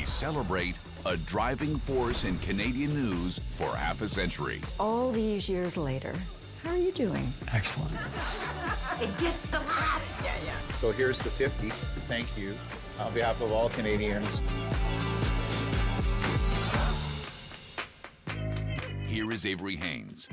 we celebrate a driving force in Canadian news for half a century. All these years later, how are you doing? Excellent. It gets the laughs. Yeah. So here's to 50. Thank you on behalf of all Canadians. Here is Avery Haynes.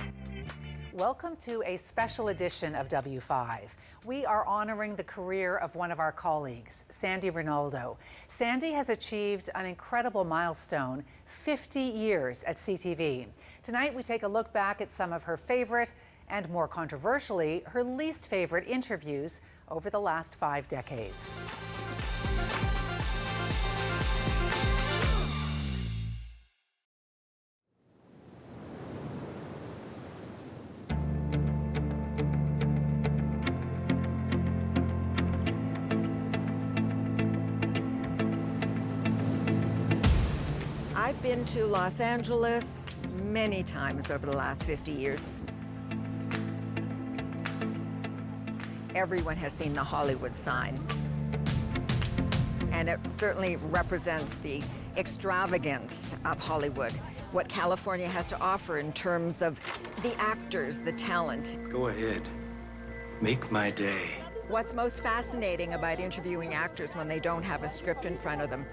Welcome to a special edition of W5. We are honoring the career of one of our colleagues, Sandie Rinaldo. Sandie has achieved an incredible milestone, 50 years at CTV. Tonight we take a look back at some of her favorite and, more controversially, her least favorite interviews over the last 5 decades. I've been to Los Angeles many times over the last 50 years. Everyone has seen the Hollywood sign. And it certainly represents the extravagance of Hollywood, what California has to offer in terms of the actors, the talent. Go ahead. Make my day. What's most fascinating about interviewing actors when they don't have a script in front of them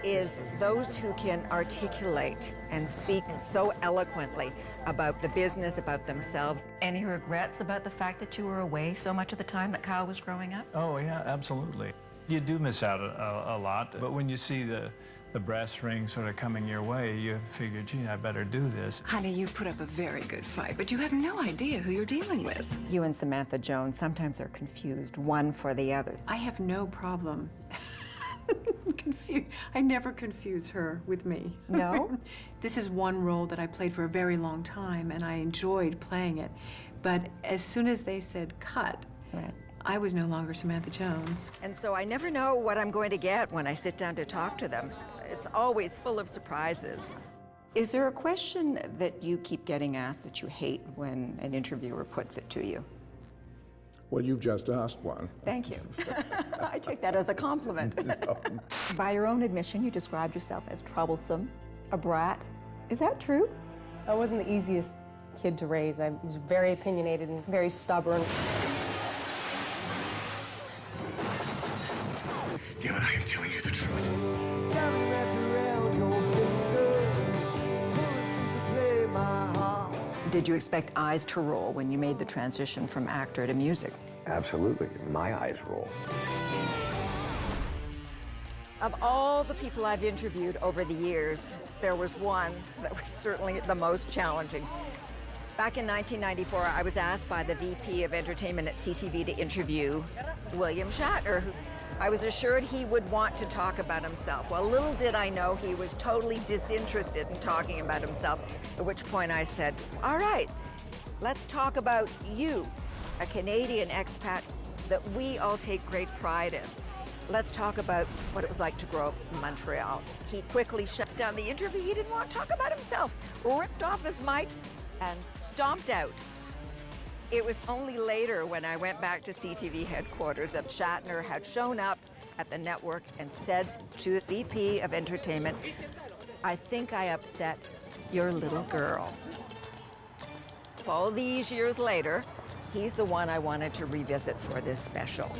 is those who can articulate and speak so eloquently about the business, about themselves. Any regrets about the fact that you were away so much of the time that Kyle was growing up? Oh, yeah, absolutely. You do miss out a lot, but when you see the brass ring sort of coming your way, you figure, gee, I better do this. Honey, you put up a very good fight, but you have no idea who you're dealing with. You and Samantha Jones sometimes are confused, one for the other. I have no problem. I never confuse her with me. No? This is one role that I played for a very long time, and I enjoyed playing it. But as soon as they said cut, Right. I was no longer Samantha Jones. And so I never know what I'm going to get when I sit down to talk to them. It's always full of surprises. Is there a question that you keep getting asked that you hate when an interviewer puts it to you? Well, you've just asked one. Thank you. I take that as a compliment. No. By your own admission, you described yourself as troublesome, a brat. Is that true? I wasn't the easiest kid to raise. I was very opinionated and very stubborn. Damn it, I am telling you the truth. Did you expect eyes to roll when you made the transition from actor to music? Absolutely. My eyes roll. Of all the people I've interviewed over the years, there was one that was certainly the most challenging. Back in 1994, I was asked by the VP of Entertainment at CTV to interview William Shatner, who I was assured he would want to talk about himself. Well, little did I know he was totally disinterested in talking about himself, at which point I said, all right, let's talk about you, a Canadian expat that we all take great pride in. Let's talk about what it was like to grow up in Montreal. He quickly shut down the interview. He didn't want to talk about himself, ripped off his mic and stomped out. It was only later when I went back to CTV headquarters that Shatner had shown up at the network and said to the VP of Entertainment, I think I upset your little girl. All these years later, he's the one I wanted to revisit for this special.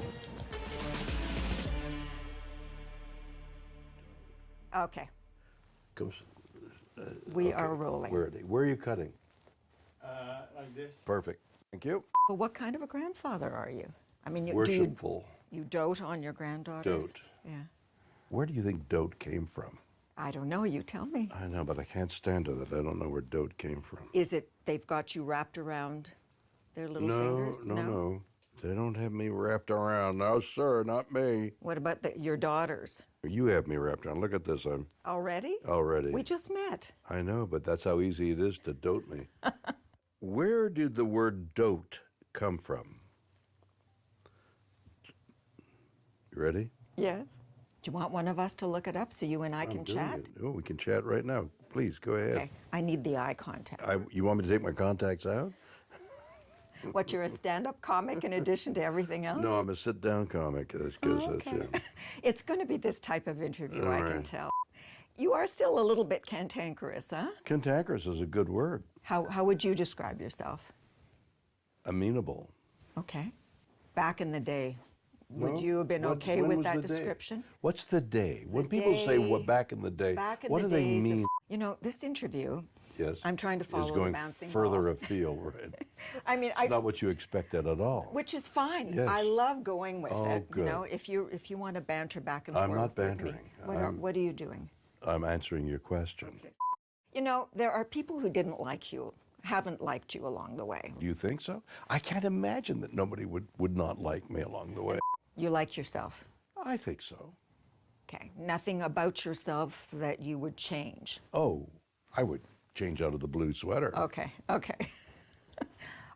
Okay. We are rolling. Where are you cutting? Like this. Perfect. Thank you. Well, what kind of a grandfather are you? I mean, Worshipful. You dote on your granddaughters? Dote. Yeah. Where do you think dote came from? I don't know. You tell me. I know, but I can't stand it. I don't know where dote came from. Is it they've got you wrapped around their little fingers? No. They don't have me wrapped around. No, sir, not me. What about your daughters? You have me wrapped around. Look at this. I'm Already? already. We just met. I know, but that's how easy it is to dote me. Where did the word dote come from? You ready? Yes. Do you want one of us to look it up so you and I can chat? Oh, we can chat right now. Please, go ahead. Okay. I need the eye contact. You want me to take my contacts out? What, you're a stand-up comic in addition to everything else? No, I'm a sit-down comic. That's because okay. It's going to be this type of interview, All I right. can tell. You are still a little bit cantankerous, huh? Cantankerous is a good word. How would you describe yourself? Amenable. Okay. Back in the day, would No? you have been okay When with was that the day? description? What's the day? When The people say day- what back in the day, Back in what the do they days mean? You know, this interview, Yes. I'm trying to follow is the going bouncing further ball. afield, right? I mean, It's not what you expected at all. which is fine. Yes. I love going with Oh, it. good. You know, if you want to banter back and I'm forth not with me. bantering. What are you doing? I'm answering your question. You know, there are people who didn't like you, haven't liked you along the way. Do you think so? I can't imagine that nobody would not like me along the way. You like yourself. I think so. Okay. Nothing about yourself that you would change. Oh, I would change out of the blue sweater. Okay. Okay.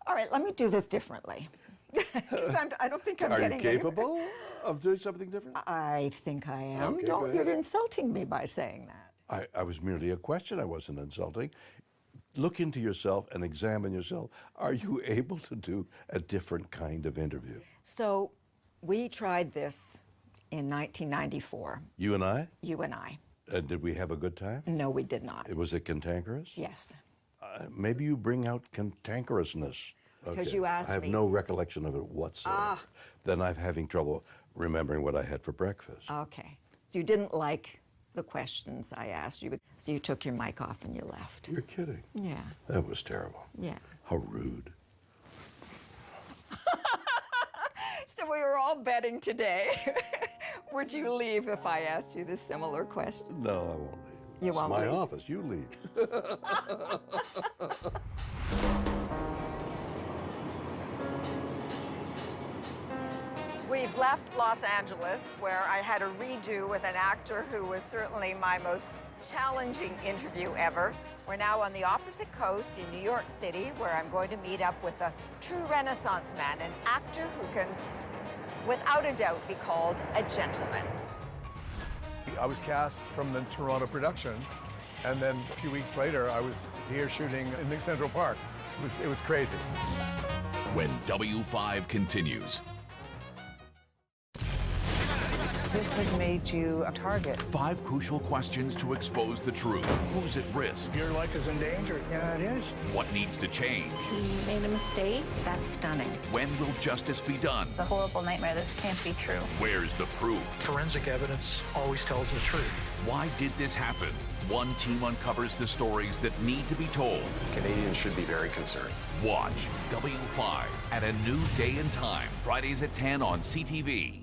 All right. Let me do this differently. 'Cause I don't think I'm Are you getting anywhere. capable of doing something different? I think I am. Okay, go You're ahead. insulting me by saying that. I was merely a question. I wasn't insulting. Look into yourself and examine yourself. Are you able to do a different kind of interview? So we tried this in 1994, You and I? you and I. Did we have a good time? No, we did not. Was it cantankerous? Yes. Maybe you bring out cantankerousness. 'Cause you asked I have me. no recollection of it whatsoever. Then I'm having trouble remembering what I had for breakfast. Okay. So you didn't like the questions I asked you, so you took your mic off and you left. You're kidding. Yeah. That was terrible. Yeah. How rude. So we were all betting today. Would you leave if I asked you this similar question? No, I won't leave. You It's won't my leave? office. You leave. We've left Los Angeles, where I had a redo with an actor who was certainly my most challenging interview ever. We're now on the opposite coast in New York City, where I'm going to meet up with a true Renaissance man, an actor who can, without a doubt, be called a gentleman. I was cast from the Toronto production, and then a few weeks later, I was here shooting in Central Park. It was crazy. When W5 continues. This has made you a target. 5 crucial questions to expose the truth. Who's at risk? Your life is in danger. Yeah, it is. What needs to change? He made a mistake. That's stunning. When will justice be done? The horrible nightmare, this can't be true. Where's the proof? Forensic evidence always tells the truth. Why did this happen? One team uncovers the stories that need to be told. Canadians should be very concerned. Watch W5 at a new day and time, Fridays at 10 on CTV.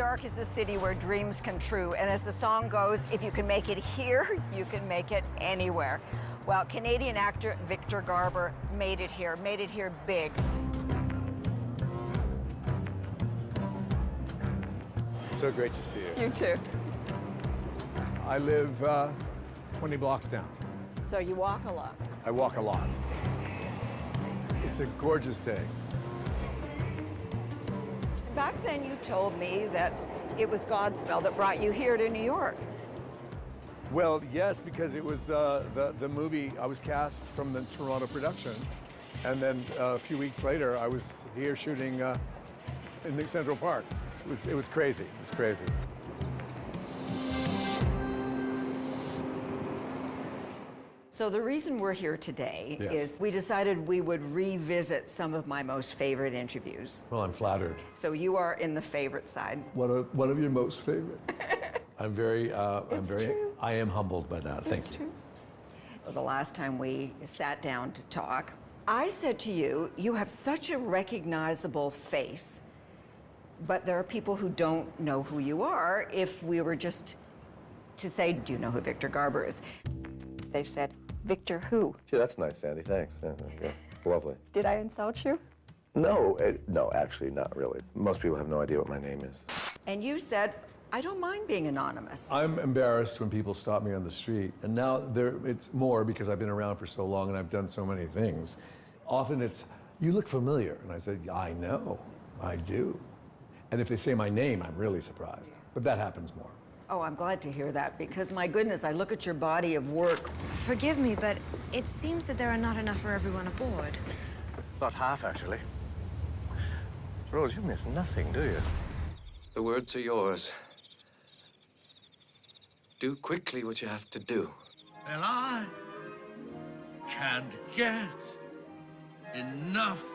York is a city where dreams come true, and as the song goes, if you can make it here, you can make it anywhere. Well, Canadian actor Victor Garber made it here big. So great to see you. You too. I live 20 blocks down. So you walk a lot. I walk a lot. It's a gorgeous day. Back then you told me that it was Godspell that brought you here to New York. Well, yes, because it was the movie. I was cast from the Toronto production, and then a few weeks later, I was here shooting in the Central Park. It was crazy. It was crazy. So the reason we're here today Yes. is we decided we would revisit some of my most favorite interviews. Well, I'm flattered. So you are in the favorite side. One of your most favorite. I am humbled by that. Thank you. True. The last time we sat down to talk, I said to you, you have such a recognizable face, but there are people who don't know who you are. If we were just to say, do you know who Victor Garber is? They said, Victor who? Gee, that's nice, Sandy. Thanks. Yeah, lovely. Did I insult you? No, no, actually, not really. Most people have no idea what my name is. And you said, I don't mind being anonymous. I'm embarrassed when people stop me on the street, and now it's more because I've been around for so long and I've done so many things. Often it's, you look familiar, and I say, I know, I do. And if they say my name, I'm really surprised, but that happens more. Oh, I'm glad to hear that, because my goodness, I look at your body of work. Forgive me, but it seems that there are not enough for everyone aboard. Not half, actually. Rose, you miss nothing, do you? The words are yours. Do quickly what you have to do. And I can't get enough.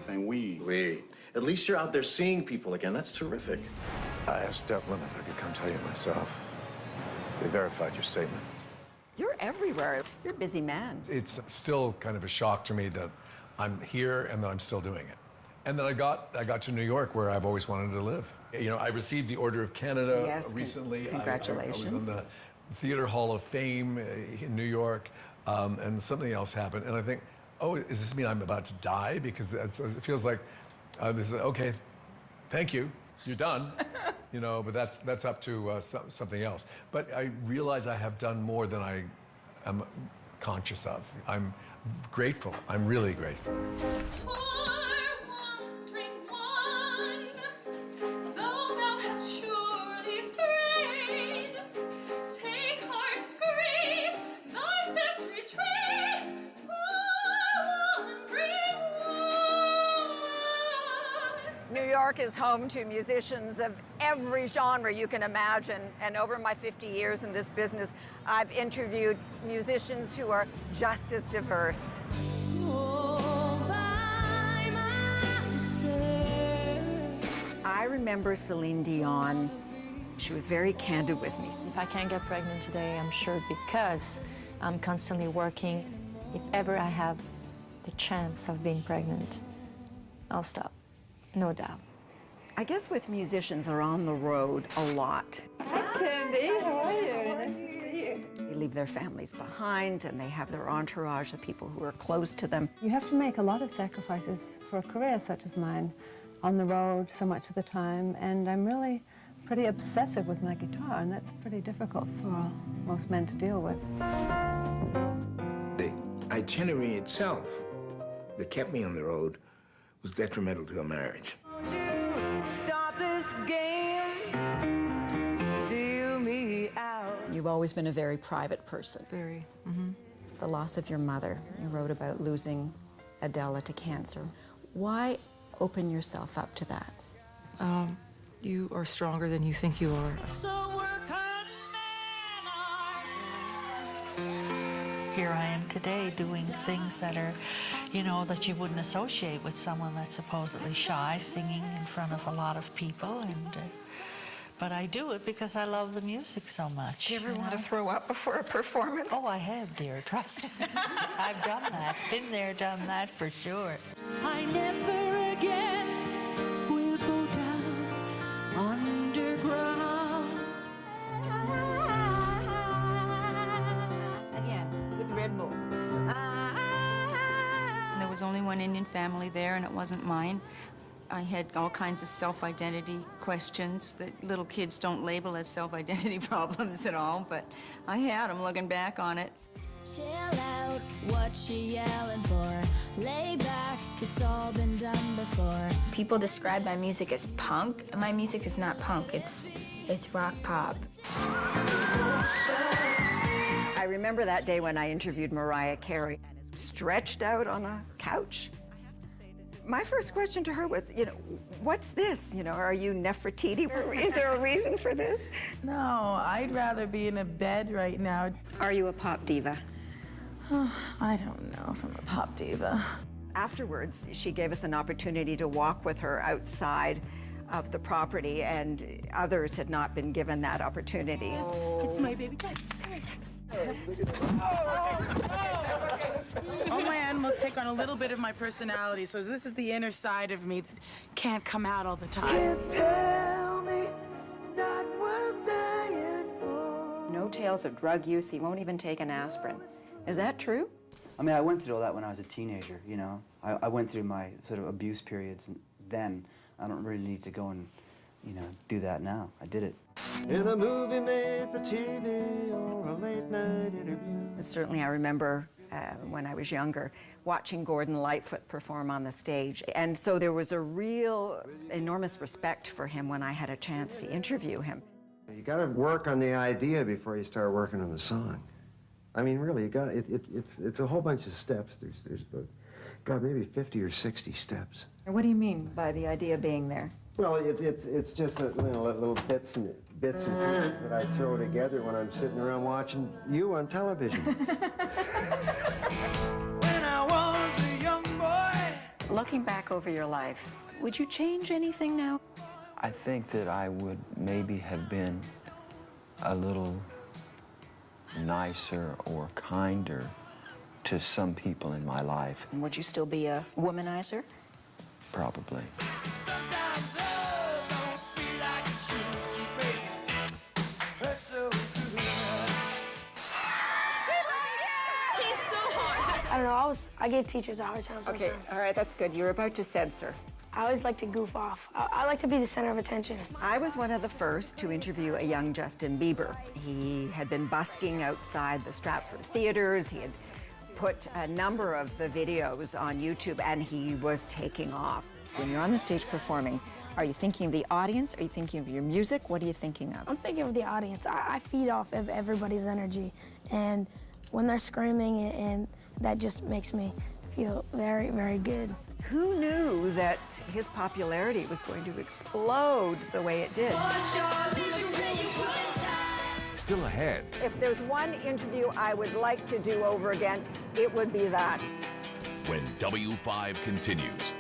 Saying we. We. At least you're out there seeing people again. That's terrific. I asked Devlin if I could come tell you myself. They verified your statement. You're everywhere. You're a busy man. It's still kind of a shock to me that I'm here and that I'm still doing it. And then I got to New York, where I've always wanted to live. You know, I received the Order of Canada recently. Congratulations. I was in the Theater Hall of Fame in New York, and something else happened. And I think, oh, does this mean I'm about to die? Because it feels like, okay, thank you, you're done. You know, but that's up to something else. But I realize I have done more than I am conscious of. I'm grateful. I'm really grateful. New York is home to musicians of every genre you can imagine, and over my 50 years in this business, I've interviewed musicians who are just as diverse. I remember Celine Dion. She was very candid with me. If I can't get pregnant today, I'm sure because I'm constantly working. If ever I have the chance of being pregnant, I'll stop. No doubt. I guess with musicians, they're on the road a lot. Hi, Sandy. How are you? Nice to see you. They leave their families behind, and they have their entourage, the people who are close to them. You have to make a lot of sacrifices for a career such as mine, on the road so much of the time, and I'm really pretty obsessive with my guitar, and that's pretty difficult for most men to deal with. The itinerary itself that kept me on the road was detrimental to a marriage. Stop this game. Deal me out. You've always been a very private person. Very. The loss of your mother, you wrote about losing Adela to cancer. Why open yourself up to that? You are stronger than you think you are. Here I am today doing things that are, you know, that you wouldn't associate with someone that's supposedly shy, singing in front of a lot of people, and but I do it because I love the music so much. Do you ever want to throw up before a performance? Oh, I have, dear, trust me. I've done that, been there, done that for sure. I never again will go down was only one Indian family there, and it wasn't mine. I had all kinds of self-identity questions that little kids don't label as self-identity problems at all, but I had them looking back on it. Chill out, what she yelling for? Lay back, it's all been done before. People describe my music as punk. My music is not punk, it's rock pop. I remember that day when I interviewed Mariah Carey, stretched out on a couch. My first question to her was, what's this? Are you Nefertiti? Is there a reason for this? No, I'd rather be in a bed right now. Are you a pop diva? I don't know if I'm a pop diva. Afterwards, she gave us an opportunity to walk with her outside of the property, and others had not been given that opportunity. It's my baby Jack. Come here, Jack. All my animals take on a little bit of my personality, so this is the inner side of me that can't come out all the time. No tales of drug use. He won't even take an aspirin. Is that true? I mean, I went through all that when I was a teenager, I went through my sort of abuse periods then. I don't really need to go and, do that now. I did it. In a movie made for TV or a late night interview. Certainly I remember when I was younger watching Gordon Lightfoot perform on the stage. And so there was a real enormous respect for him when I had a chance to interview him. You got to work on the idea before you start working on the song. I mean, really, it's a whole bunch of steps. There's about, God, maybe 50 or 60 steps. What do you mean by the idea being there? Well, it's just little bits and pieces that I throw together when I'm sitting around watching you on television. When I was a young boy. Looking back over your life, would you change anything now? I think that I would maybe have been a little nicer or kinder to some people in my life. And would you still be a womanizer? Probably. I don't know, I gave teachers a hard time sometimes. Okay, all right, that's good. You're about to censor. I always like to goof off. I like to be the center of attention. I was one of the first to interview a young Justin Bieber. He had been busking outside the Stratford theaters. He had put a number of the videos on YouTube, and he was taking off. When you're on the stage performing, are you thinking of the audience? Are you thinking of your music? What are you thinking of? I'm thinking of the audience. I feed off of everybody's energy, and when they're screaming, and that just makes me feel very, very good. Who knew that his popularity was going to explode the way it did? Still ahead. If there's one interview I would like to do over again, it would be that. When W5 continues.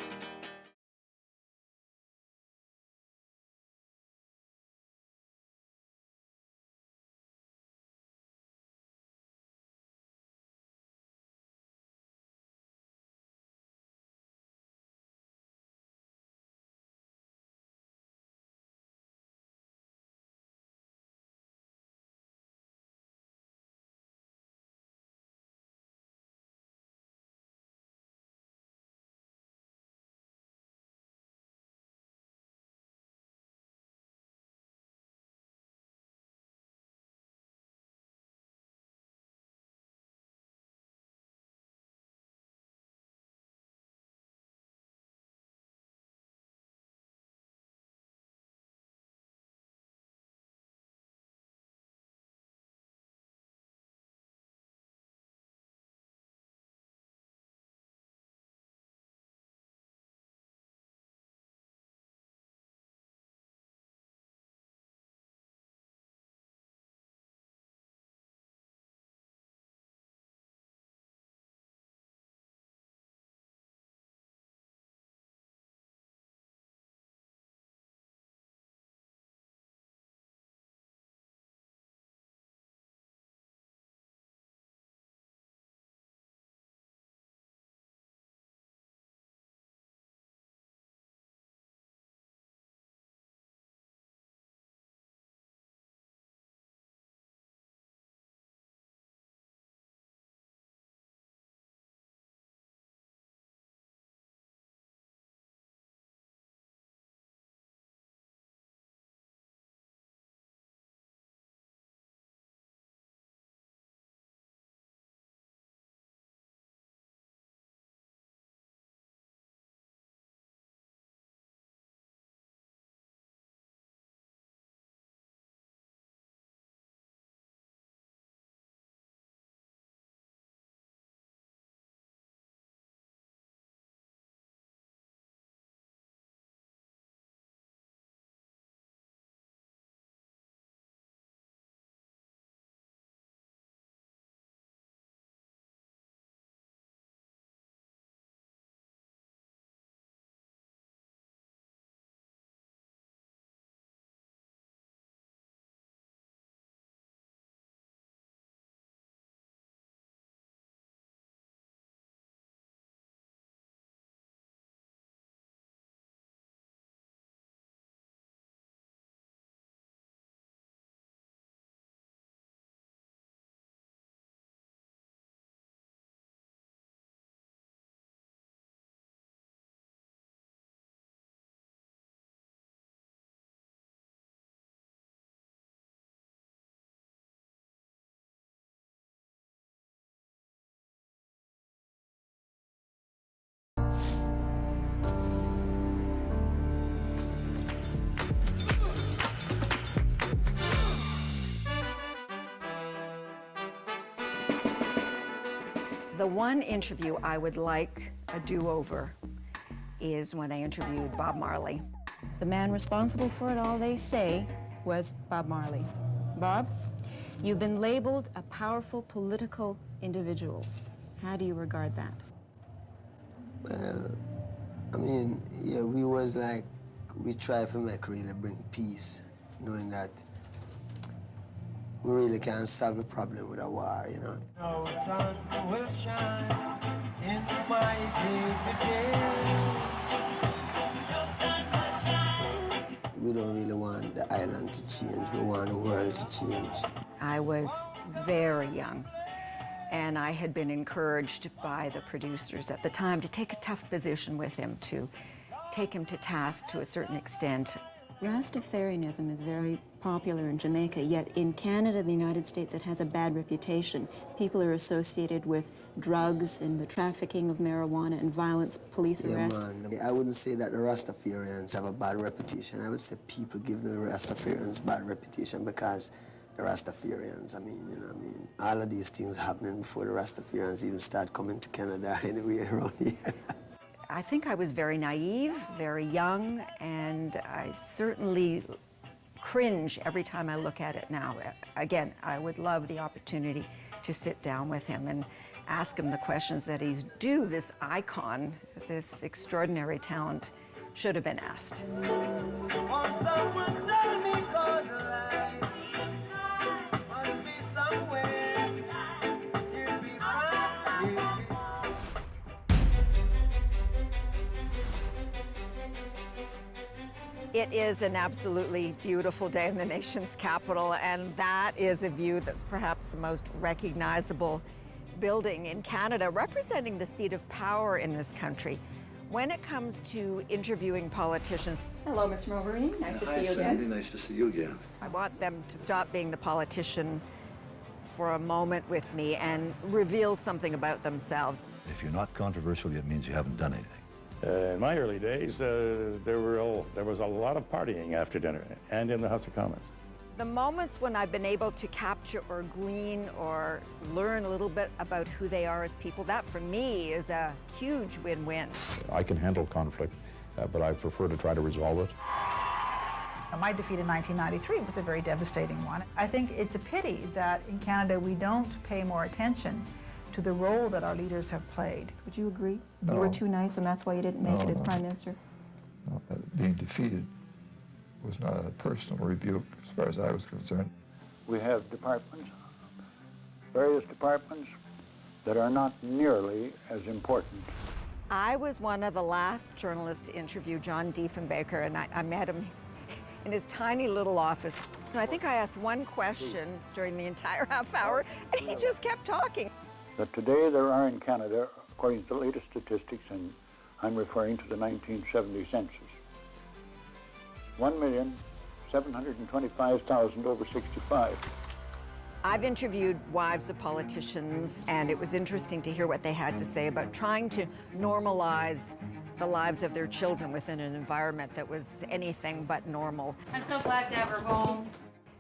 The one interview I would like a do-over is when I interviewed Bob Marley. The man responsible for it all, they say, was Bob Marley. Bob, you've been labeled a powerful political individual. How do you regard that? Well, I mean, yeah, we try to make really bring peace, knowing that we really can't solve the problem with a war, you know. No sun will shine in my day today. No sun will shine. We don't really want the island to change. We want the world to change. I was very young, and I had been encouraged by the producers at the time to take a tough position with him, to take him to task to a certain extent. Rastafarianism is very popular in Jamaica, yet in Canada, the United States, it has a bad reputation. People are associated with drugs and the trafficking of marijuana and violence, police arrest. Man. I wouldn't say that the Rastafarians have a bad reputation. I would say people give the Rastafarians bad reputation because the Rastafarians, all of these things happening before the Rastafarians even start coming to Canada anyway around here. I think I was very naive, very young, and I certainly cringe every time I look at it now. Again, I would love the opportunity to sit down with him and ask him the questions that he's due. This icon, this extraordinary talent, should have been asked. It is an absolutely beautiful day in the nation's capital, and that is a view that's perhaps the most recognizable building in Canada, representing the seat of power in this country. When it comes to interviewing politicians... Hello, Mr. Mulroney. Nice to see you again. Hi, Sandy. Nice to see you again. I want them to stop being the politician for a moment with me and reveal something about themselves. If you're not controversial, it means you haven't done anything. In my early days, there was a lot of partying after dinner and in the House of Commons. The moments when I've been able to capture or glean or learn a little bit about who they are as people, that for me is a huge win-win. I can handle conflict, but I prefer to try to resolve it. My defeat in 1993 was a very devastating one. I think it's a pity that in Canada we don't pay more attention to the role that our leaders have played. Would you agree? No. You were too nice and that's why you didn't make it as Prime Minister? No, being defeated was not a personal rebuke as far as I was concerned. We have departments, various departments, that are not nearly as important. I was one of the last journalists to interview John Diefenbaker, and I met him in his tiny little office. And I think I asked one question during the entire half hour, and he just kept talking. That today there are in Canada, according to the latest statistics, and I'm referring to the 1970 census, 1,725,000 over 65. I've interviewed wives of politicians, and it was interesting to hear what they had to say about trying to normalize the lives of their children within an environment that was anything but normal. I'm so glad to have her home.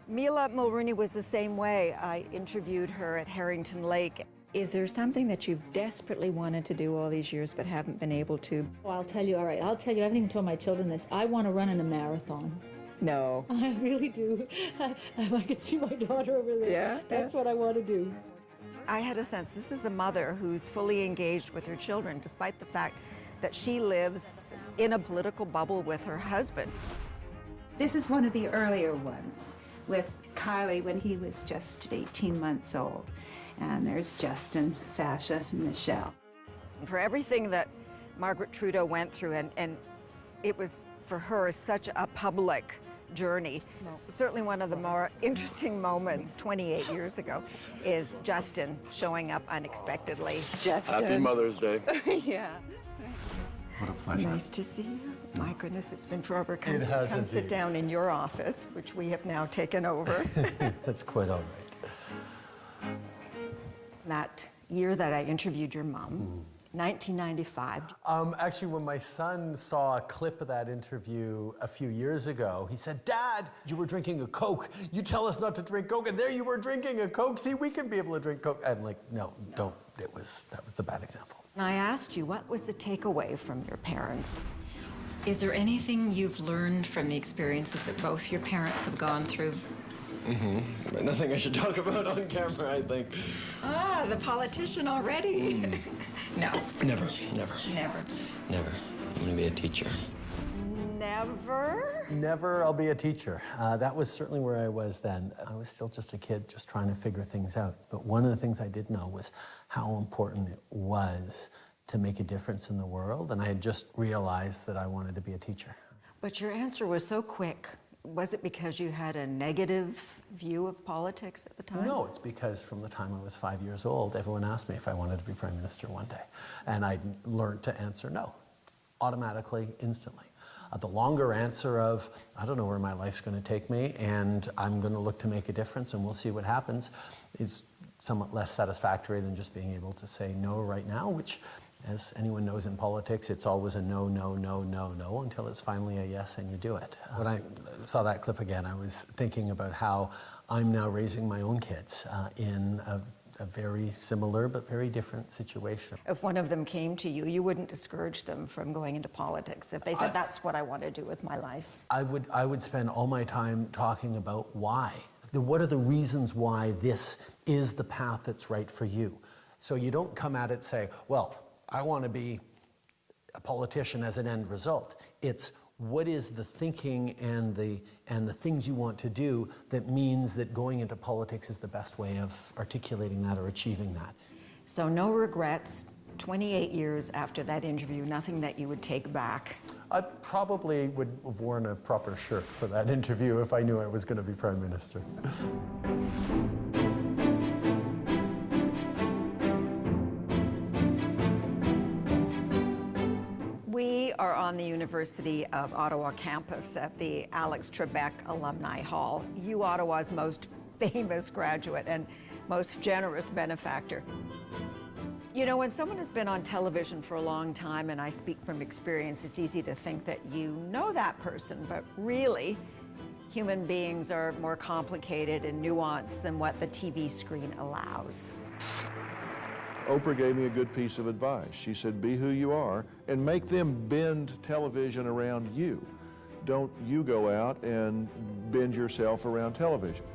Mila Mulroney was the same way. I interviewed her at Harrington Lake. Is there something that you've desperately wanted to do all these years but haven't been able to? Well, I'll tell you, all right, I'll tell you, I haven't even told my children this. I want to run in a marathon. No. I really do. If I could see my daughter over there, Yeah, that's what I want to do. I had a sense this is a mother who's fully engaged with her children, despite the fact that she lives in a political bubble with her husband. This is one of the earlier ones with Kylie when he was just 18 months old. And there's Justin, Sasha, and Michelle. For everything that Margaret Trudeau went through, and it was for her such a public journey. Certainly one of the more interesting moments 28 years ago is Justin showing up unexpectedly. Justin. Happy Mother's Day. Yeah. What a pleasure. Nice to see you. My goodness, it's been forever. Come, It has come sit indeed. down in your office, which we have now taken over. That's quite all right. That year that I interviewed your mom, 1995. Actually, when my son saw a clip of that interview a few years ago, he said, "Dad, you were drinking a Coke. You tell us not to drink Coke, and there you were drinking a Coke. See, we can be able to drink Coke." I'm like, no, that was a bad example. And I asked you, what was the takeaway from your parents? Is there anything you've learned from the experiences that both your parents have gone through? But nothing I should talk about on camera, I think. Ah, the politician already. No. Never, never. Never. Never. I'm gonna be a teacher. Never? Never I'll be a teacher. That was certainly where I was then. I was still just a kid, just trying to figure things out. But one of the things I did know was how important it was to make a difference in the world, and I had just realized that I wanted to be a teacher. But your answer was so quick. Was it because you had a negative view of politics at the time? No, it's because from the time I was 5 years old, everyone asked me if I wanted to be Prime Minister one day. And I learned to answer no, automatically, instantly. The longer answer of, I don't know where my life's going to take me, and I'm going to look to make a difference, and we'll see what happens, is somewhat less satisfactory than just being able to say no right now, which, as anyone knows in politics, it's always a no, no, no, no, no, until it's finally a yes and you do it. When I saw that clip again, I was thinking about how I'm now raising my own kids in a very similar but very different situation. If one of them came to you, you wouldn't discourage them from going into politics if they said, that's what I want to do with my life? I would spend all my time talking about why. What are the reasons why this is the path that's right for you? So you don't come at it and say, well, I want to be a politician as an end result. It's what is the thinking and the things you want to do that means that going into politics is the best way of articulating that or achieving that. So no regrets, 28 years after that interview, nothing that you would take back? I probably would have worn a proper shirt for that interview if I knew I was going to be Prime Minister. We are on the University of Ottawa campus at the Alex Trebek Alumni Hall, U Ottawa's most famous graduate and most generous benefactor. You know, when someone has been on television for a long time, and I speak from experience, it's easy to think that you know that person, but really, human beings are more complicated and nuanced than what the TV screen allows. Oprah gave me a good piece of advice. She said, be who you are and make them bend television around you. Don't you go out and bend yourself around television.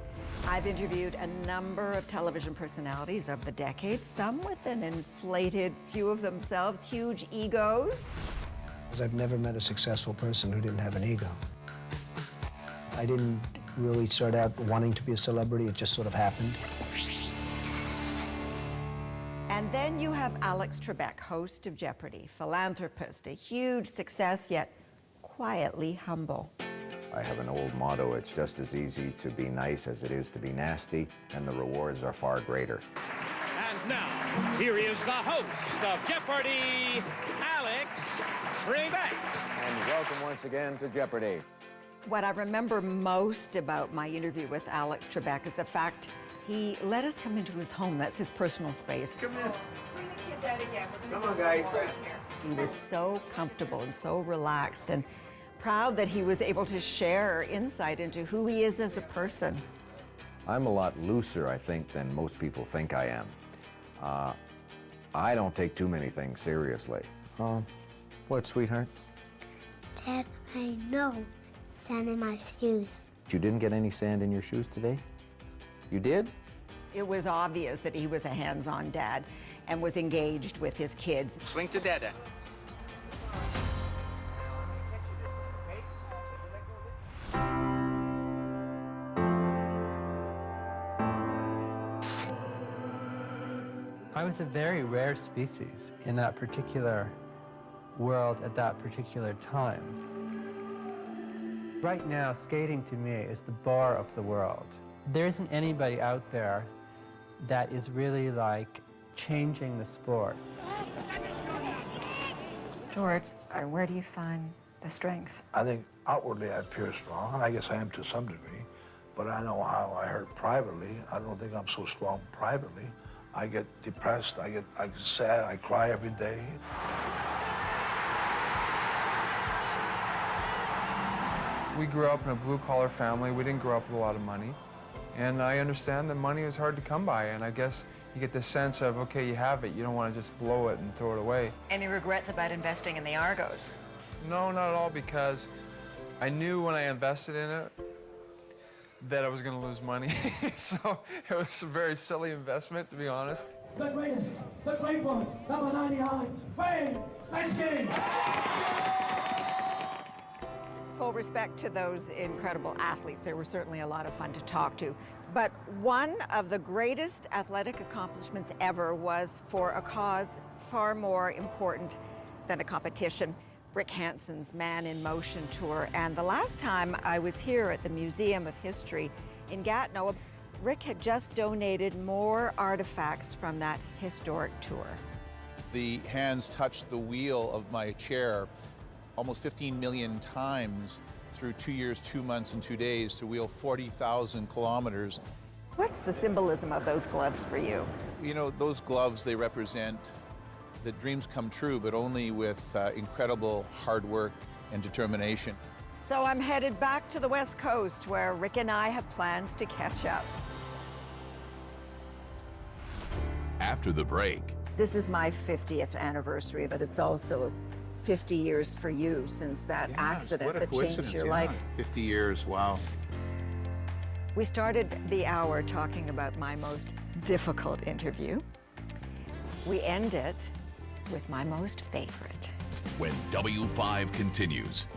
I've interviewed a number of television personalities over the decades, some with an inflated view of themselves, huge egos. I've never met a successful person who didn't have an ego. I didn't really start out wanting to be a celebrity, it just sort of happened. And then you have Alex Trebek, host of Jeopardy, philanthropist, a huge success, yet quietly humble. I have an old motto, it's just as easy to be nice as it is to be nasty, and the rewards are far greater. And now, here is the host of Jeopardy, Alex Trebek. And welcome once again to Jeopardy. What I remember most about my interview with Alex Trebek is the fact he let us come into his home. That's his personal space. Come in. Bring the kids out again. Come on, guys. He was so comfortable and so relaxed and proud that he was able to share insight into who he is as a person. I'm a lot looser, I think, than most people think I am. I don't take too many things seriously. What, sweetheart? Dad, I know sand in my shoes. You didn't get any sand in your shoes today? You did? It was obvious that he was a hands-on dad and was engaged with his kids. Swing to Dada. I was a very rare species in that particular world at that particular time. Right now, skating to me is the bar of the world. There isn't anybody out there that is really like changing the sport. George, where do you find the strength? I think outwardly I appear strong, and I guess I am to some degree, but I know how I hurt privately. I don't think I'm so strong privately. I get depressed, I get sad, I cry every day. We grew up in a blue-collar family. We didn't grow up with a lot of money. And I understand that money is hard to come by, and I guess you get this sense of, okay, you have it, you don't want to just blow it and throw it away. Any regrets about investing in the Argos? No, not at all, because I knew when I invested in it that I was going to lose money. So it was a very silly investment, to be honest. The greatest, the great one, number 99, Wayne Gretzky! Full respect to those incredible athletes. They were certainly a lot of fun to talk to. But one of the greatest athletic accomplishments ever was for a cause far more important than a competition. Rick Hansen's Man in Motion tour. And the last time I was here at the Museum of History in Gatineau, Rick had just donated more artifacts from that historic tour. The hands touched the wheel of my chair almost 15 million times through 2 years, 2 months, and 2 days to wheel 40,000 kilometers. What's the symbolism of those gloves for you? You know, those gloves, they represent that dreams come true, but only with incredible hard work and determination. So I'm headed back to the West Coast, where Rick and I have plans to catch up. After the break. This is my 50th anniversary, but it's also 50 years for you since that accident that changed your life. 50 years, wow. We started the hour talking about my most difficult interview. We end it with my most favorite. When W5 continues.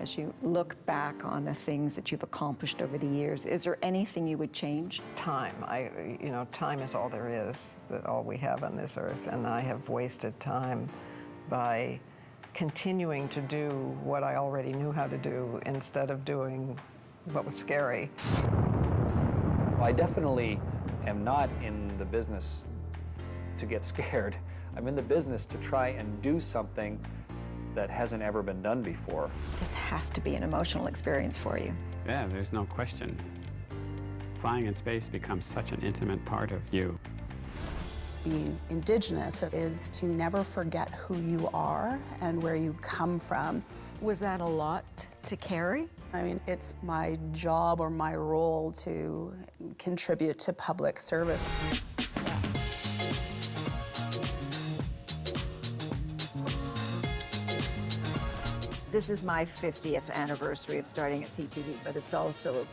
as you look back on the things that you've accomplished over the years, is there anything you would change? Time. Time is all there is, all we have on this earth, and I have wasted time by continuing to do what I already knew how to do instead of doing what was scary. I definitely am not in the business to get scared. I'm in the business to try and do something that hasn't ever been done before. This has to be an emotional experience for you. Yeah, there's no question. Flying in space becomes such an intimate part of you. Being Indigenous is to never forget who you are and where you come from. Was that a lot to carry? I mean, it's my job or my role to contribute to public service. This is my 50th anniversary of starting at CTV, but it's also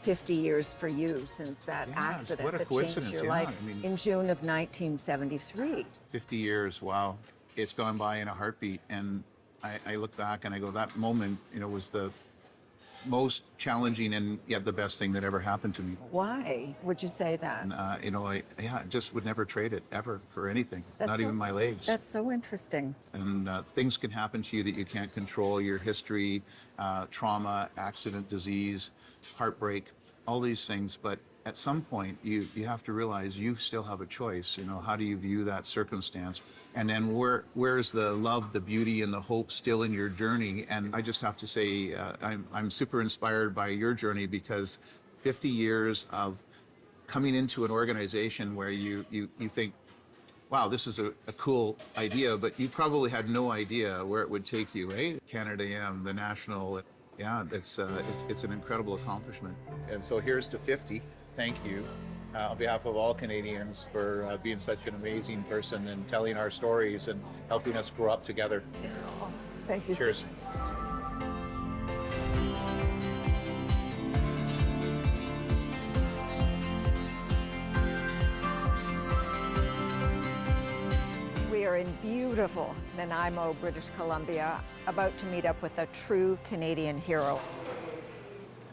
50 years for you since that accident what a that coincidence, changed your yeah. life I mean, in June of 1973. 50 years, wow. It's gone by in a heartbeat. And I look back and I go, that moment, was the most challenging and yet the best thing that ever happened to me. Why would you say that? And, I just would never trade it ever for anything, not even my legs. That's so interesting. And things can happen to you that you can't control, your history, trauma, accident, disease, heartbreak, all these things. But at some point, you have to realize you still have a choice. How do you view that circumstance? And then where's the love, the beauty, and the hope still in your journey? And I just have to say, I'm super inspired by your journey, because 50 years of coming into an organization where you think, wow, this is a cool idea, but you probably had no idea where it would take you, right? Canada AM, the national, yeah, it's an incredible accomplishment. And so here's to 50. Thank you on behalf of all Canadians for being such an amazing person and telling our stories and helping us grow up together. Thank you. Cheers. We are in beautiful Nanaimo, British Columbia, about to meet up with a true Canadian hero.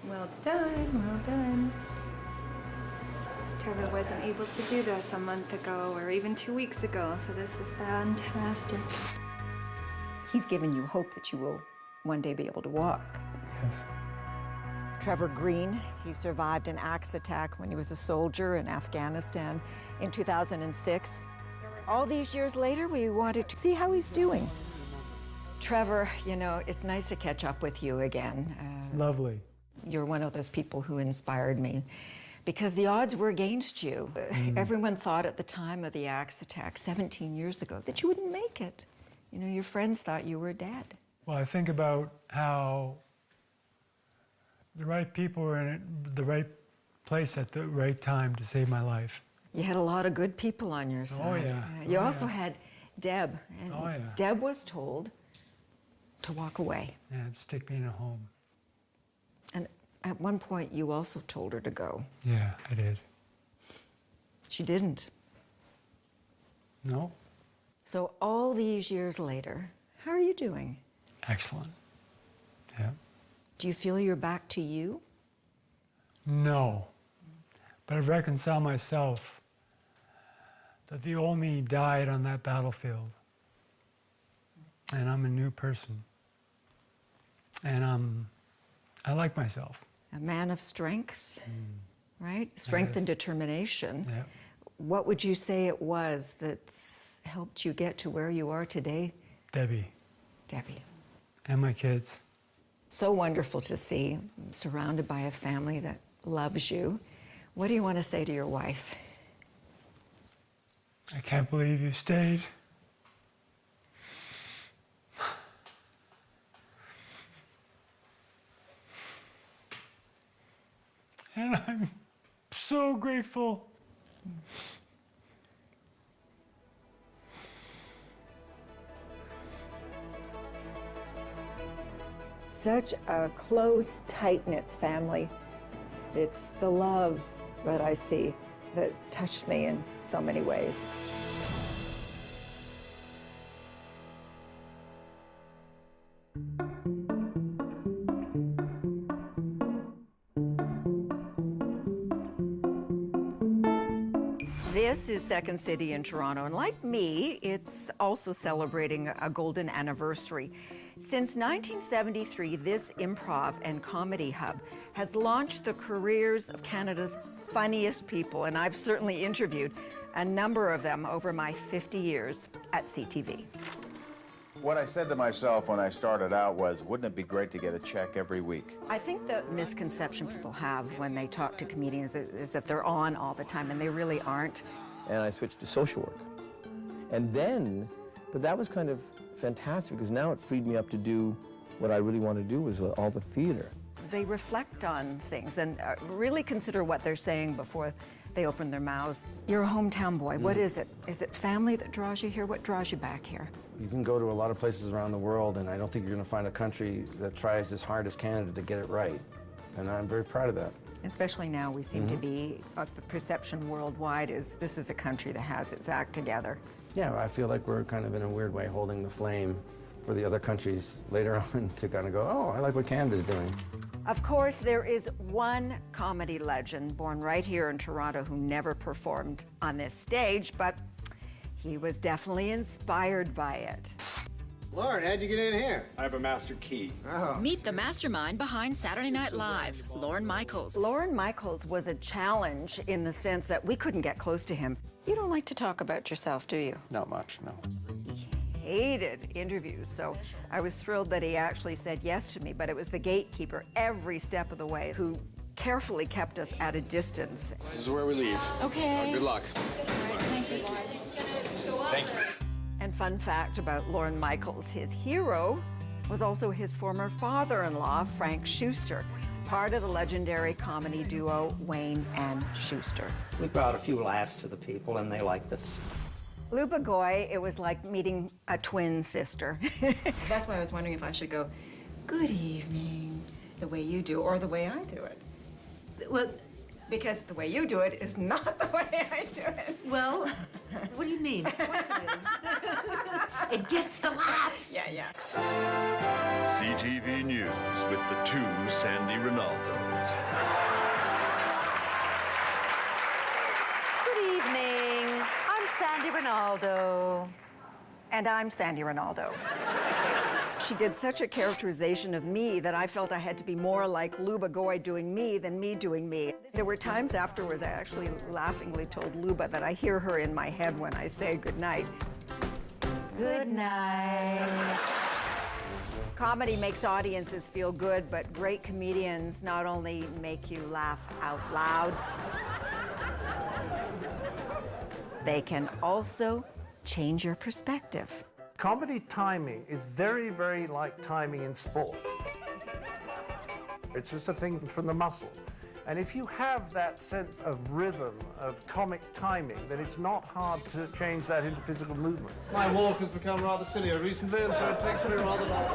Well done, well done. Trevor wasn't able to do this a month ago or even 2 weeks ago, so this is fantastic. He's given you hope that you will one day be able to walk. Yes. Trevor Green, he survived an axe attack when he was a soldier in Afghanistan in 2006. All these years later, we wanted to see how he's doing. Trevor, it's nice to catch up with you again. Lovely. You're one of those people who inspired me, because the odds were against you. Everyone thought at the time of the axe attack 17 years ago that you wouldn't make it. Your friends thought you were dead. Well, I think about how the right people were in the right place at the right time to save my life. You had a lot of good people on your side. Oh, yeah. You also had Deb. And oh, yeah. Deb was told to walk away. And stick me in a home. And at one point, you also told her to go. Yeah, I did. She didn't. No. So all these years later, how are you doing? Excellent. Yeah. Do you feel you're back to you? No. But I've reconciled myself that the old me died on that battlefield. And I'm a new person. And I like myself. A man of strength, right? Strength and determination. Yeah. What would you say it was that's helped you get to where you are today? Debbie. Debbie. And my kids. So wonderful to see, surrounded by a family that loves you. What do you want to say to your wife? I can't believe you stayed. And I'm so grateful. Such a close, tight-knit family. It's the love that I see that touched me in so many ways. This is Second City in Toronto, and like me, it's also celebrating a golden anniversary. Since 1973, this improv and comedy hub has launched the careers of Canada's funniest people, and I've certainly interviewed a number of them over my 50 years at CTV. What I said to myself when I started out was, wouldn't it be great to get a check every week? I think the misconception people have when they talk to comedians is that they're on all the time, and they really aren't. And I switched to social work. And then, but that was kind of fantastic because now it freed me up to do what I really want to do, was all the theater. They reflect on things and really consider what they're saying before they open their mouths. You're a hometown boy. What is it? Is it family that draws you here? What draws you back here? You can go to a lot of places around the world, and I don't think you're going to find a country that tries as hard as Canada to get it right. And I'm very proud of that. Especially now, we seem to be, the perception worldwide is this is a country that has its act together. Yeah, I feel like we're kind of in a weird way holding the flame for the other countries later on to kind of go, oh, I like what Canada's doing. Of course, there is one comedy legend born right here in Toronto who never performed on this stage, but he was definitely inspired by it. Lauren, how'd you get in here? I have a master key. Oh. Meet the mastermind behind Saturday Night Live, Lorne Michaels. Lorne Michaels was a challenge in the sense that we couldn't get close to him. You don't like to talk about yourself, do you? Not much, no. Hated interviews, so I was thrilled that he actually said yes to me, but it was the gatekeeper every step of the way who carefully kept us at a distance. This is where we leave. Okay. Good luck. Thank you. Thank you. And fun fact about Lorne Michaels, his hero was also his former father-in-law, Frank Schuster, part of the legendary comedy duo Wayne and Schuster. We brought a few laughs to the people, and they liked us. Lou Bagoy, it was like meeting a twin sister. That's why I was wondering if I should go, good evening, the way you do, or the way I do it. Well, because the way you do it is not the way I do it. Well, what do you mean? Of course it is. It gets the laughs. Yeah, yeah. CTV News with the two Sandie Rinaldos. Good evening. I'm Sandie Rinaldo. And I'm Sandie Rinaldo. She did such a characterization of me that I felt I had to be more like Lou Bagoy doing me than me doing me. There were times afterwards I actually laughingly told Luba that I hear her in my head when I say good night. Good night. Comedy makes audiences feel good, but great comedians not only make you laugh out loud, they can also change your perspective. Comedy timing is very, very like timing in sport. It's just a thing from the muscle. And if you have that sense of rhythm, of comic timing, then it's not hard to change that into physical movement. My walk has become rather sillier recently, and so it takes me rather long.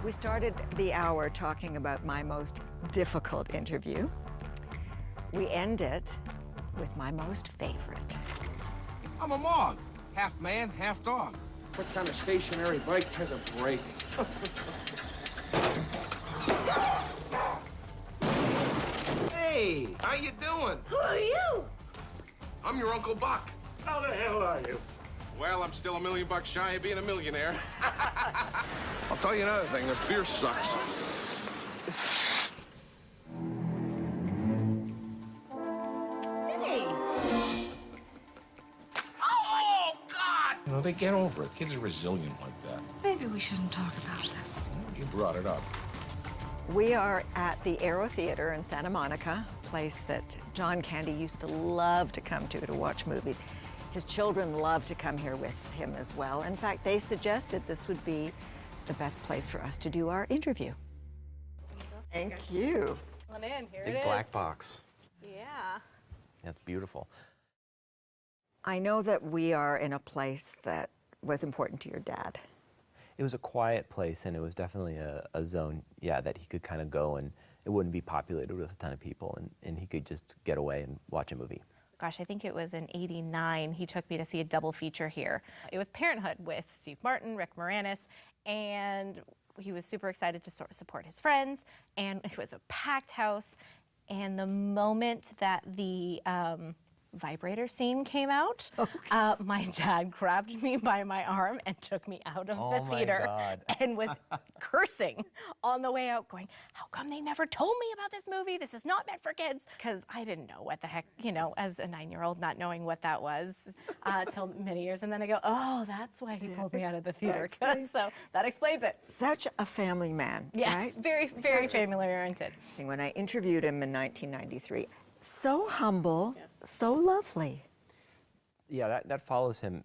We started the hour talking about my most difficult interview. We end it with my most favorite. I'm a Mog. Half man, half dog. What kind of stationary bike has a brake? Hey, how you doing? Who are you? I'm your Uncle Buck. How the hell are you? Well, I'm still $1 million shy of being a millionaire. I'll tell you another thing, the beer sucks. Hey. Oh, God! You know, they get over it. Kids are resilient like that. Maybe we shouldn't talk about this. You brought it up. We are at the Aero Theater in Santa Monica, a place that John Candy used to love to come to watch movies. His children love to come here with him as well. In fact, they suggested this would be the best place for us to do our interview. Thank you. Come on in, here Big it is. black box. Yeah. That's beautiful. I know that we are in a place that was important to your dad. It was a quiet place, and it was definitely a zone, yeah, that he could kind of go, and it wouldn't be populated with a ton of people, and he could just get away and watch a movie. Gosh, I think it was in '89, he took me to see a double feature here. It was Parenthood with Steve Martin, Rick Moranis, and He was super excited to support his friends, and it was a packed house. And the moment that the vibrator scene came out, my dad grabbed me by my arm and took me out of the theater and was cursing on the way out, going, how come they never told me about this movie? This is not meant for kids. Because I didn't know what the heck, you know, as a 9-year-old, not knowing what that was till many years. And then I go, oh, that's why he pulled me out of the theater. So that explains it. Such a family man, Yes, right? very, very family-oriented. When I interviewed him in 1993, so humble, so lovely. Yeah, that follows him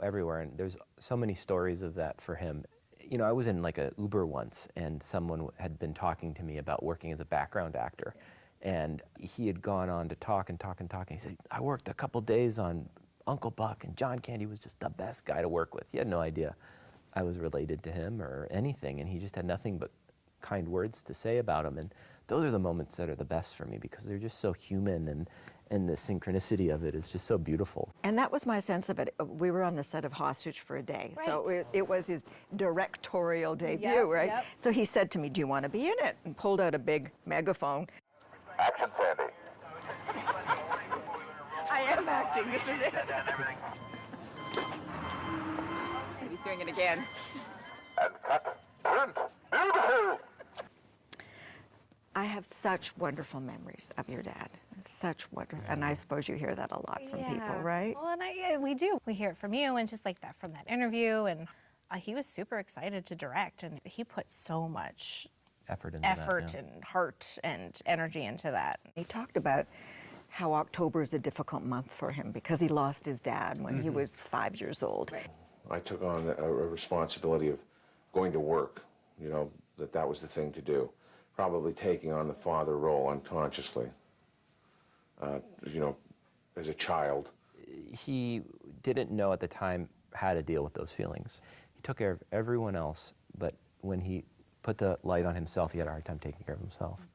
everywhere, and there's so many stories of that for him. You know, I was in like a Uber once, and someone had been talking to me about working as a background actor, and he had gone on to talk and talk and talk, and he said, I worked a couple days on Uncle Buck, and John Candy was just the best guy to work with. He had no idea I was related to him or anything, and he just had nothing but kind words to say about him, and those are the moments that are the best for me because they're just so human, and the synchronicity of it is just so beautiful. And that was my sense of it. We were on the set of Hostage for a Day, so it was his directorial debut, right? Yep. So he said to me, do you want to be in it? And pulled out a big megaphone. Action, Sandie. I am acting, this is it. And he's doing it again. And cut. Print. Beautiful. I have such wonderful memories of your dad. Such wonderful, and I suppose you hear that a lot from people, right? Well, and we do. We hear it from you, and just like that from that interview, and he was super excited to direct, and he put so much effort and heart and energy into that. He talked about how October is a difficult month for him because he lost his dad when he was 5 years old. I took on a responsibility of going to work, you know, that was the thing to do. Probably taking on the father role unconsciously, you know, as a child. He didn't know at the time how to deal with those feelings. He took care of everyone else, but when he put the light on himself, he had a hard time taking care of himself.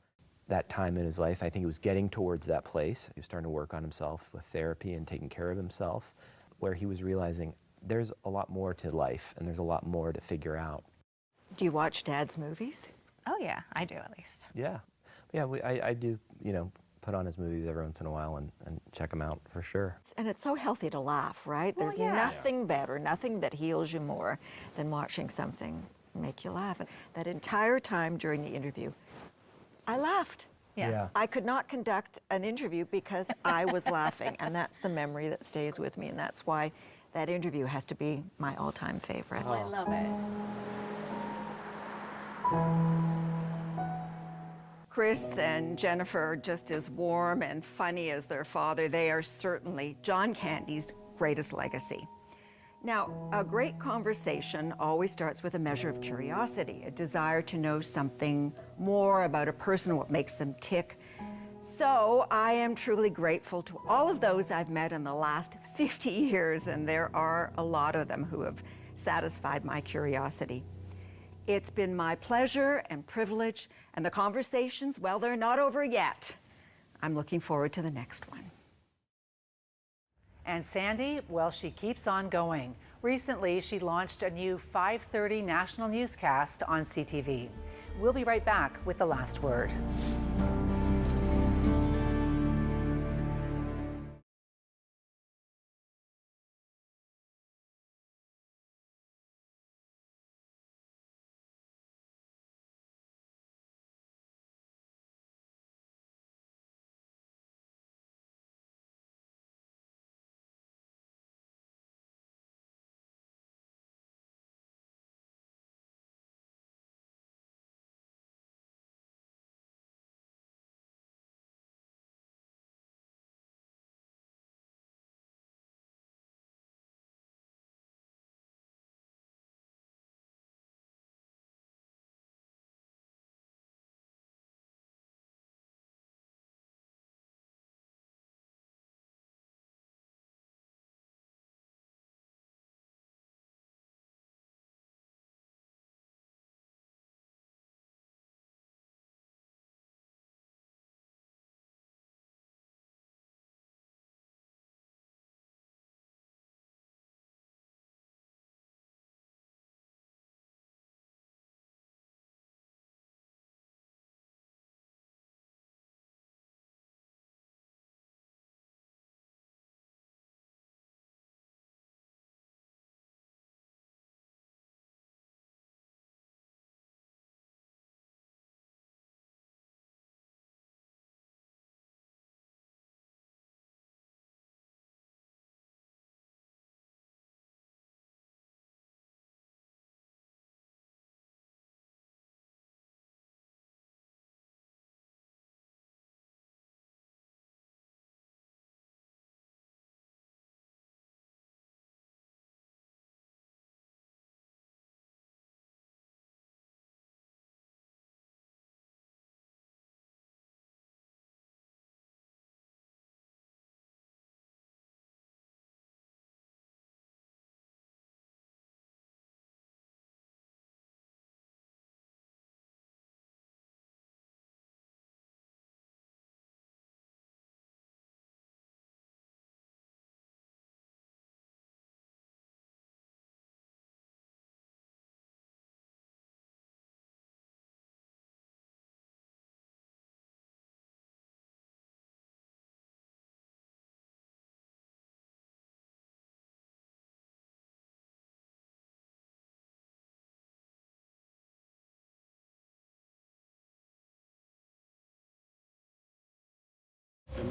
That time in his life, I think he was getting towards that place. He was starting to work on himself with therapy and taking care of himself, where he was realizing there's a lot more to life and there's a lot more to figure out. Do you watch Dad's movies? Oh yeah, I do at least. Yeah, I do, you know, put on his movies every once in a while and check them out for sure. And it's so healthy to laugh, right? There's nothing better, nothing that heals you more than watching something make you laugh. And that entire time during the interview, I laughed. Yeah. I could not conduct an interview because I was laughing, and that's the memory that stays with me, and that's why that interview has to be my all-time favorite. Oh, I love it. Chris and Jennifer are just as warm and funny as their father. They are certainly John Candy's greatest legacy. Now, a great conversation always starts with a measure of curiosity, a desire to know something more about a person, what makes them tick. So I am truly grateful to all of those I've met in the last 50 years, and there are a lot of them who have satisfied my curiosity. It's been my pleasure and privilege, and the conversations, well, they're not over yet. I'm looking forward to the next one. And Sandie, well, she keeps on going. Recently, she launched a new 5:30 national newscast on CTV. We'll be right back with the last word.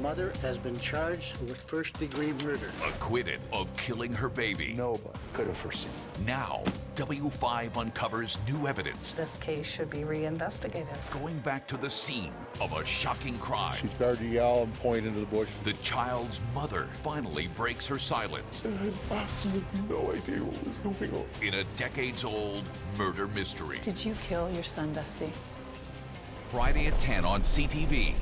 mother has been charged with first-degree murder. Acquitted of killing her baby. Nobody could have foreseen. Now, W5 uncovers new evidence This case should be reinvestigated. going back to the scene of a shocking crime. She started to yell and point into the bush. The child's mother finally breaks her silence I had absolutely no idea what was going on. in a decades-old murder mystery. Did you kill your son, Dusty? Friday at 10 on CTV.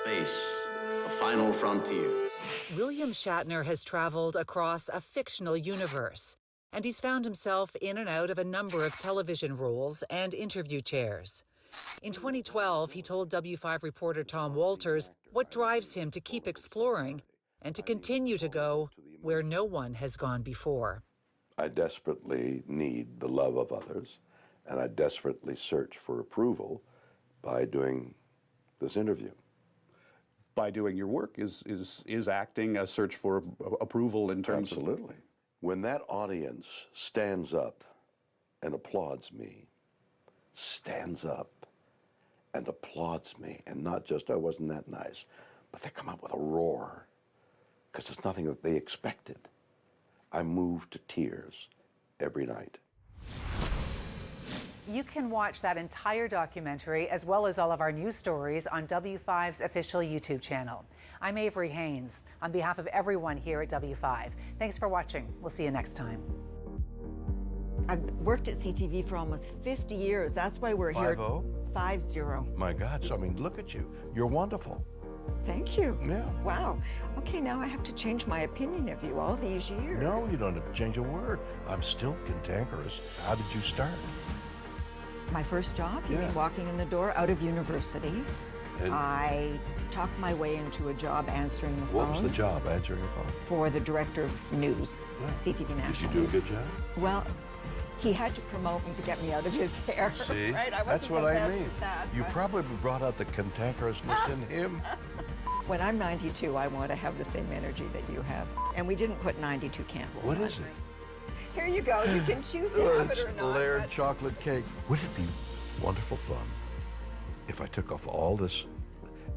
Space, a final frontier. William Shatner has traveled across a fictional universe, and he's found himself in and out of a number of television roles and interview chairs. In 2012, he told W5 reporter Tom Walters what drives him to keep exploring and to continue to go where no one has gone before. I desperately need the love of others, and I desperately search for approval by doing this interview. By doing your work is acting a search for approval in terms Absolutely. When that audience stands up and applauds me, stands up and applauds me, and not just, I wasn't that nice, but they come out with a roar, because it's nothing that they expected. I move to tears every night. You can watch that entire documentary, as well as all of our news stories, on W5's official YouTube channel. I'm Avery Haynes. On behalf of everyone here at W5, thanks for watching. We'll see you next time. I've worked at CTV for almost 50 years. That's why we're here. 50? 50. My God, so I mean, look at you. You're wonderful. Thank you. Yeah. Wow. Okay, now I have to change my opinion of you all these years. No, you don't have to change a word. I'm still cantankerous. How did you start? My first job, you mean walking in the door out of university. And I talked my way into a job answering the phones. what was the job, answering the phone? For the director of news, CTV National Did you do News. a good job? Well, he had to promote me to get me out of his hair. See? Right? I That's wasn't what the I best mean. at that, You but probably brought out the cantankerousness in him. when I'm 92, I want to have the same energy that you have. And we didn't put 92 candles What on. is it? Here you go. You can choose to have it or not. Layered chocolate cake. Would it be wonderful fun took off all this,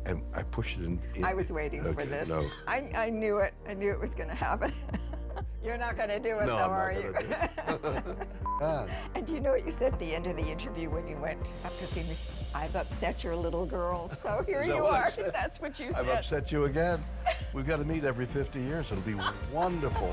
and I pushed it in. I was waiting for this. No. I knew it. I knew it was going to happen. You're not going to do it, No, though, I'm not are you? gonna do it. God. And do you know what you said at the end of the interview when you went up to see me? I've upset your little girl. So here Is that you what I are. said? That's what you I've said. upset you again. We've got to meet every 50 years. It'll be wonderful.